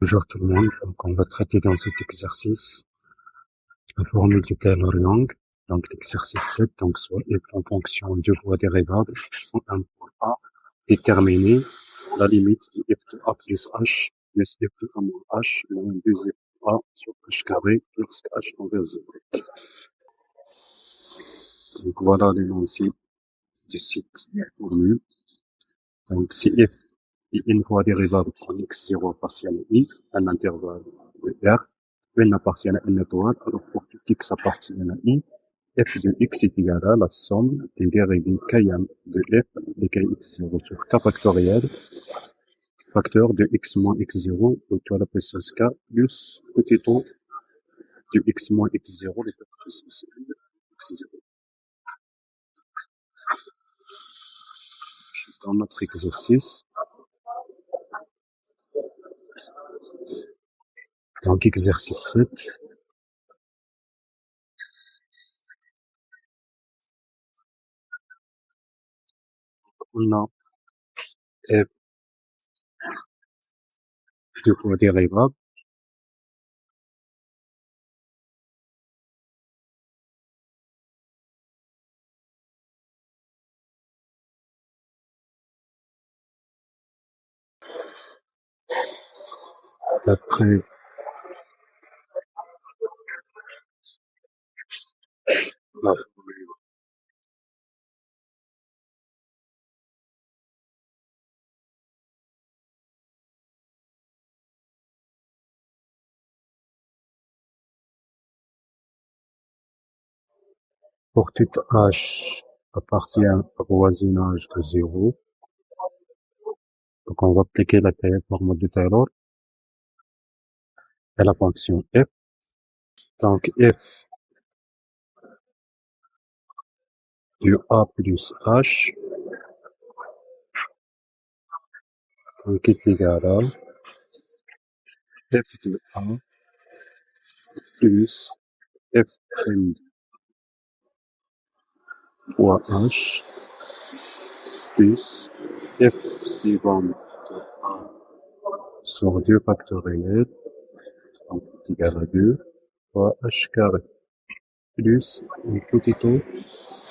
Bonjour tout le monde, donc on va traiter dans cet exercice la formule du Taylor-Young, donc l'exercice 7, donc soit f en fonction de voies dérivables, en un point A, déterminer la limite de f de a plus h plus f de a moins h moins 2f de a sur h carré lorsque h tend vers 0. Donc voilà l'énoncé du site formule. Donc si f est une voie dérivable en x0 partielle i, un intervalle de R, n appartient à n étoile, alors pour tout x appartient à i, f de x est égal à la somme des dérivés km de f de kx0 sur k factoriel, facteur de x moins x0 étoile à la puissance k plus petit o de x moins x0 à la puissance x0. Dans notre exercice, donc exercice 7, on a f de voie dérivable d'après la formule pour tout h appartient au voisinage de 0. Donc on va appliquer la formule de Taylor et la fonction f. Donc f de a plus h donc est égal à f de a plus f prime fois h plus f suivant de a sur 2 factoriel, donc est égal à 2 fois h carré plus un petit o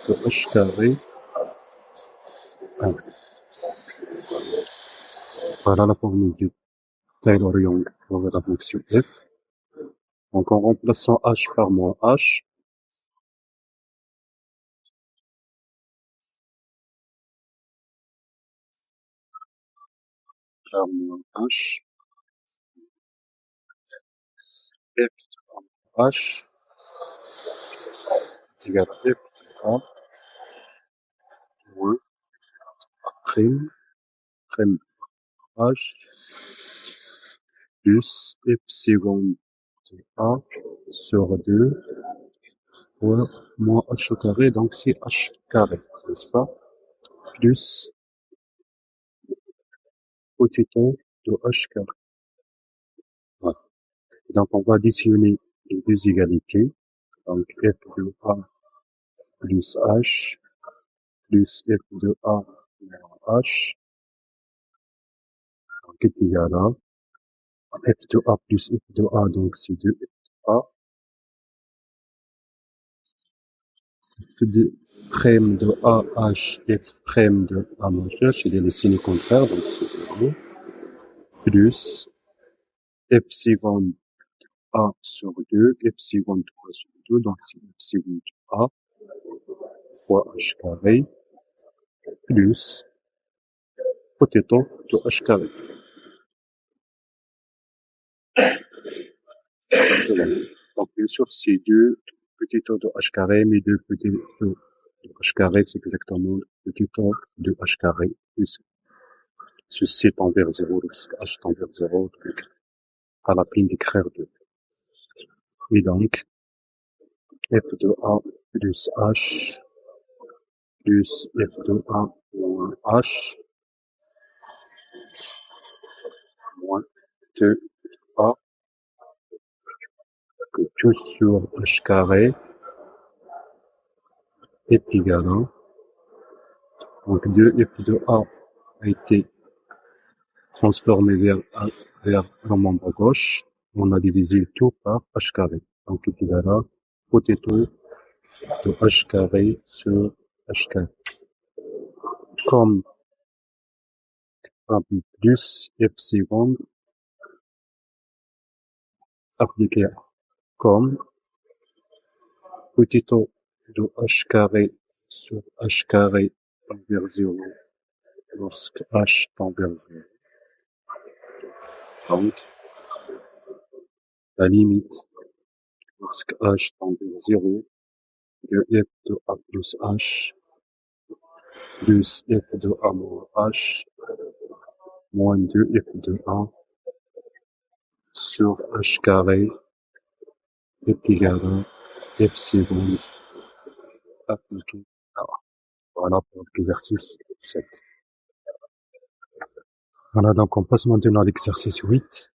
de h carré 1. Voilà la formule du Taylor-Young pour la fonction f. Donc en remplaçant h par moins h, par moins h, f de h est égal à f de a moins prime, prime h plus epsilon de a sur 2 fois moins h au carré, donc c'est h carré, n'est-ce pas? Plus petit o de h carré. Voilà. Donc on va additionner les deux égalités. Donc f de a plus h plus f de a moins h donc est égal à f de a plus f de a, donc c'est 2 f de a, f de prime de a h f prime de a majeur, c'est le signe contraire, donc c'est 0, plus epsilon a sur 2, epsilon 3 sur 2, donc c'est epsilon de a fois h carré, plus potito de h carré. Voilà. Donc bien sûr, c'est 2 potito de h carré, mais 2 potito de h carré, c'est exactement le potito de h carré, plus ceci tend vers 0, lorsque h tend vers 0, donc à la peine d'écrire 2. Et donc, f de a plus h plus f de a moins h moins 2 a que tout sur h carré est égal à, donc 2 f de a a été transformé vers le membre gauche. On a divisé tout par h carré. Donc, il y a potato de h carré sur h carré. Comme plus epsilon appliqué comme potato de h carré sur h carré tend vers 0 lorsque h tend vers 0. Donc, la limite lorsque h tend vers 0 de f de a plus h plus f de a moins h moins 2f de 1 sur h carré est égal à epsilon appliqué à A. Voilà pour l'exercice 7. Voilà, donc on passe maintenant à l'exercice 8.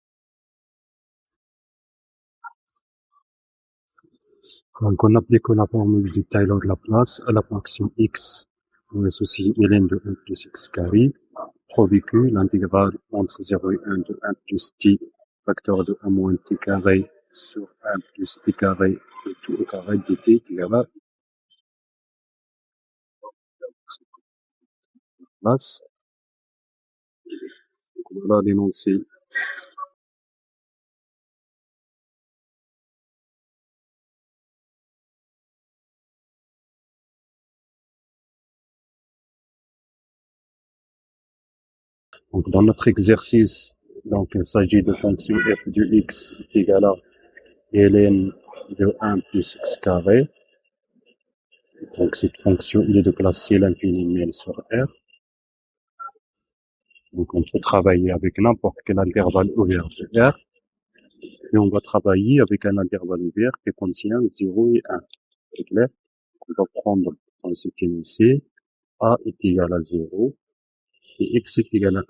Donc on applique la formule de Taylor-Laplace à la fonction x. On associe ln de 1 plus x carré, prouver que l'intégrale entre 0 et 1 de 1 plus t, facteur de 1 moins t carré sur 1 plus t carré de tout au carré dt est égal à place. Voilà l'énoncé. Donc, dans notre exercice, donc, il s'agit de fonction f de x égale à ln de 1 plus x carré. Donc, cette fonction, il est de classe C l'infini même sur R. Donc, on peut travailler avec n'importe quel intervalle ouvert de R. Et on va travailler avec un intervalle ouvert qui contient 0 et 1. C'est clair? On va prendre dans ce énoncé, A est égal à 0 et x est égal à 1.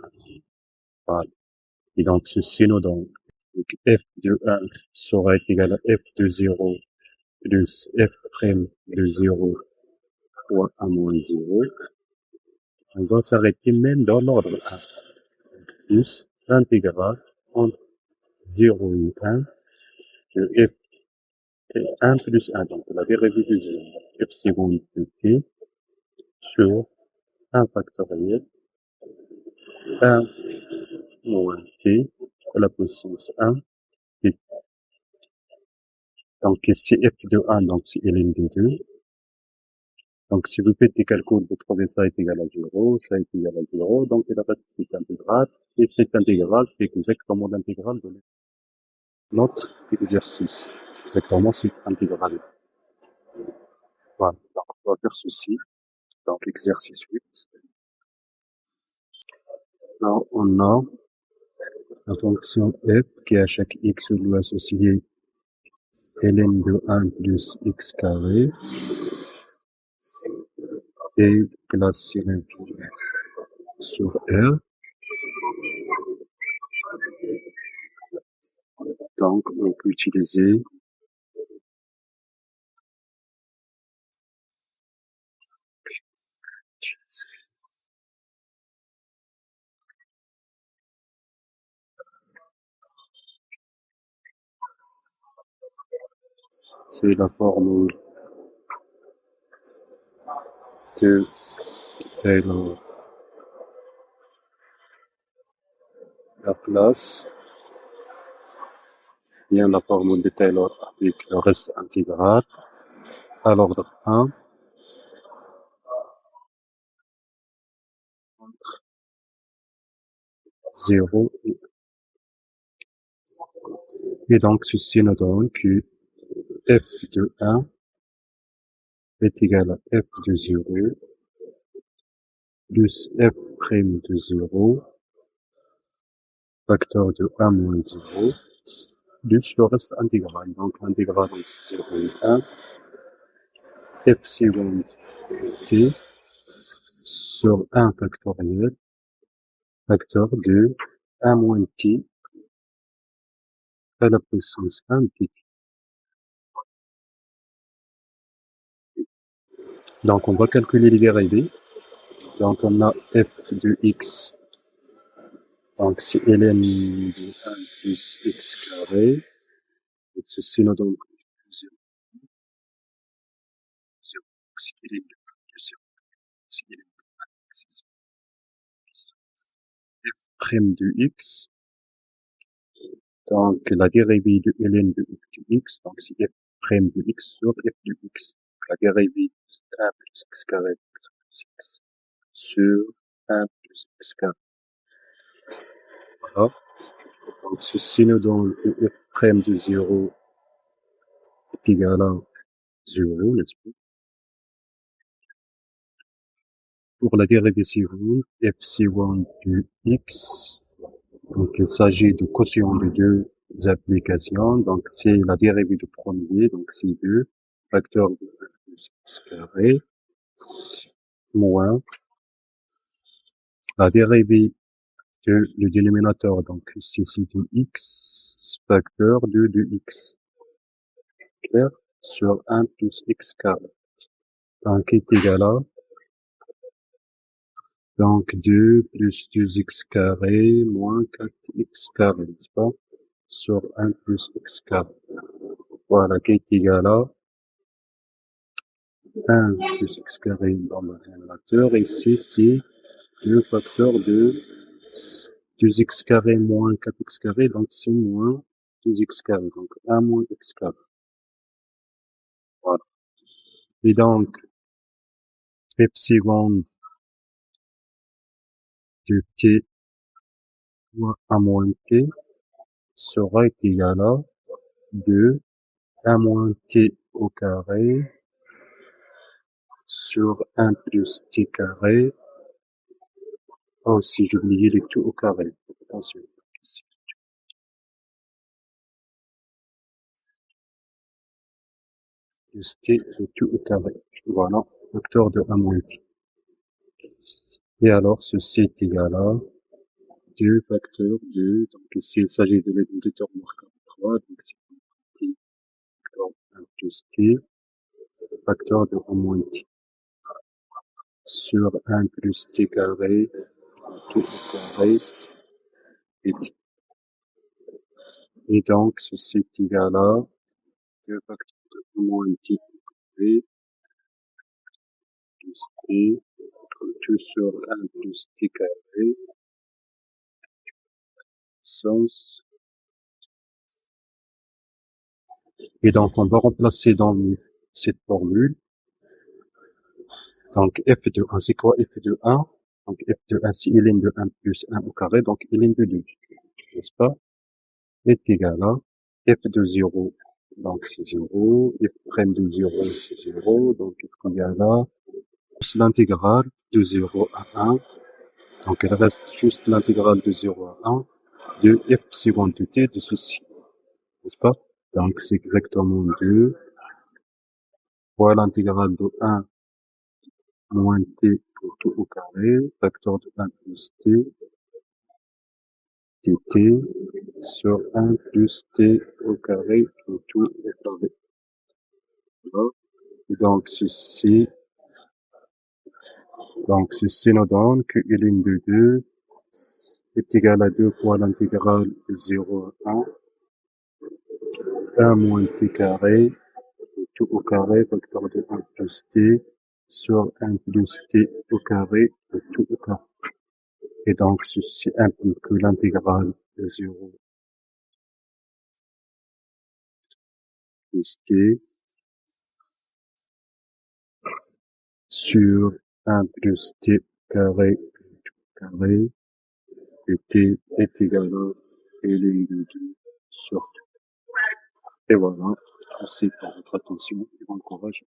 Voilà. Et donc, ceci nous donne donc f de 1 sera égal à f de 0 plus f' de 0 fois 1 moins 0. On va s'arrêter même dans l'ordre 1. Plus l'intégrale entre 0 et 1 de f est 1 plus 1. Donc, la dérivée de 0, epsilon de t sur 1 factoriel 1 moins t à la puissance 1. Et donc, ici f de 1, donc c'est ln de 2. Donc, si vous faites des calculs, vous trouvez ça est égal à 0, ça est égal à 0, donc il reste cette intégrale, et cette intégrale, c'est exactement l'intégrale de notre exercice. Exactement cette intégrale. Voilà, donc on va faire ceci, donc l'exercice 8. Là, on a la fonction f qui à chaque x doit associer ln de 1 plus x carré, et classe sur l'infini sur R. Donc, on peut utiliser c'est la formule de Taylor Laplace, bien la formule de Taylor avec le reste intégral à l'ordre 1 entre 0 et donc ceci nous donne que f de 1 est égal à f de 0 plus f' de 0 facteur de 1 moins 0 plus le reste intégral. Donc l'intégrale entre 0 et 1 epsilon t sur 1 factoriel facteur de 1 moins t à la puissance 1 t. Donc on va calculer les dérivés. Donc on a f de x Donc, si ln de 1 plus x carré, et ceci nous donne 0, 0. Si ln de 1 plus 0, si ln de 1 x, f prime de x, donc la dérivée de ln de f de x, donc c'est f prime de x sur f de x. La dérivée de 1 plus x carré plus x sur 1 plus x carré. Voilà. Donc ceci nous donne que f prime de 0 est égal à 0, n'est-ce pas? Pour la dérivée suivante, f de x, donc il s'agit de quotient de deux applications, donc c'est la dérivée du premier, donc c'est 2, facteur de 1 plus x carré, moins la dérivée de le dénominateur, donc c'est de x, facteur de x, clair, sur 1 plus x carré, donc est égal à donc 2 plus 2x carré moins 4x carré, n'est-ce pas? Sur 1 plus x carré. Voilà, qui est égal à 1 plus x carré dans le dénominateur. Ici, c'est le facteur de 2x carré moins 4x carré, donc c'est moins 2x carré, donc 1 moins x carré. Voilà. Et donc, epsilon de t moins 1 moins t sera égal à 2 1 moins t au carré sur 1 plus t carré. Oh, si j'ai oublié les tout au carré. Attention. Ici, plus t, le tout au carré. Voilà. Facteur de 1 moins t. Et alors, ceci est égal à 2 facteurs de, donc ici, il s'agit de l'élément marquant 3, donc c'est t facteur 1 plus t, facteur de 1 moins t, sur 1 plus t carré, tout au carré, et t. Et donc, ceci est égal à 2 facteurs de 1 moins t carré, plus t, tout sur 1 plus t carré, sens. Et donc, on va remplacer dans cette formule. Donc, f de 1, c'est quoi f de 1? Donc, f de 1, c'est ln de 1 plus 1 au carré, donc ln de 2, n'est-ce pas? Est égal à f de 0, donc c'est 0, f prime de 0, c'est 0, donc f égal à plus l'intégrale de 0 à 1, donc il reste juste l'intégrale de 0 à 1 de f seconde de t de ceci, n'est-ce pas? Donc, c'est exactement 2 fois l'intégrale de 1 moins t pour tout au carré, facteur de 1 plus t, dt, sur 1 plus t au carré pour tout au carré. Voilà. Et ceci nous donne que ln de 2 est égal à 2 fois l'intégrale de 0 à 1 moins t carré, tout au carré, facteur de 1 plus t, sur 1 plus t au carré, tout au carré. Et donc, ceci implique que l'intégrale de 0 plus t sur 1 plus t carré dt est égal à ln de 2 sur 2. Et voilà. Merci pour votre attention et bon courage.